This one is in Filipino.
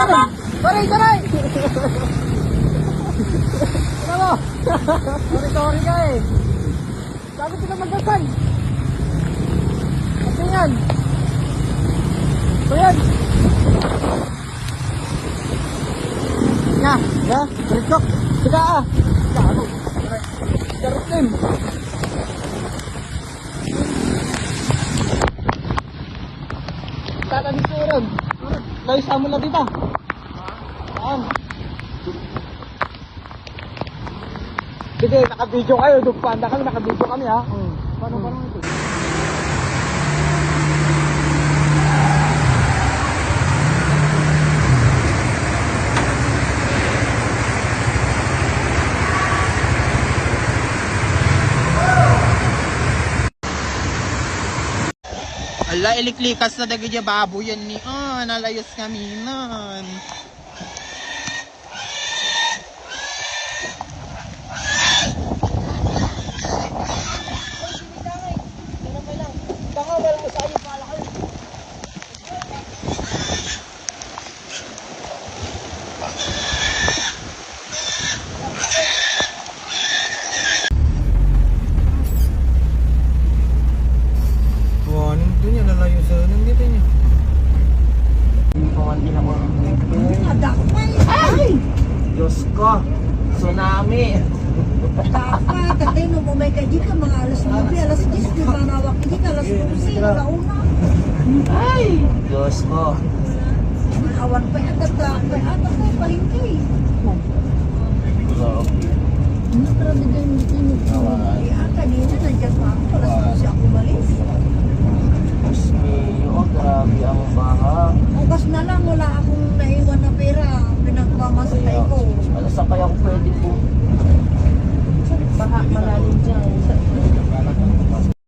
Sorry, sorry! Ano? Sorry ka eh. Sabi ko na magdasal. Kasi yan. So yan. Ya, berikut. Sudah ah. Ano? Jarot din. Tata di turun. Layo sa mo na dito. Sige, naka-video kayo. Dugpanda kami, naka-video kami ha. Paano ito? Ala, iliklikas na dagi dya babo yan ni nalayos kami nun. Diyos ko, tsunami. Dapat, tatay no, may kaji ka mga alas 9, alas 10, di ba nawak hindi ka alas 12, alauna. Ay, Diyos ko. Awan pa yan, tatay ko, palingkay. Pero di din, kanina nandiyan pa ako, alas 12 ako malis. Diyos ko, grabe ang baha. Bukas na lang, wala akong naiwan na pera, pinagmamasakay ko. Ano sa kaya ako pwede po? Baha malalim dyan.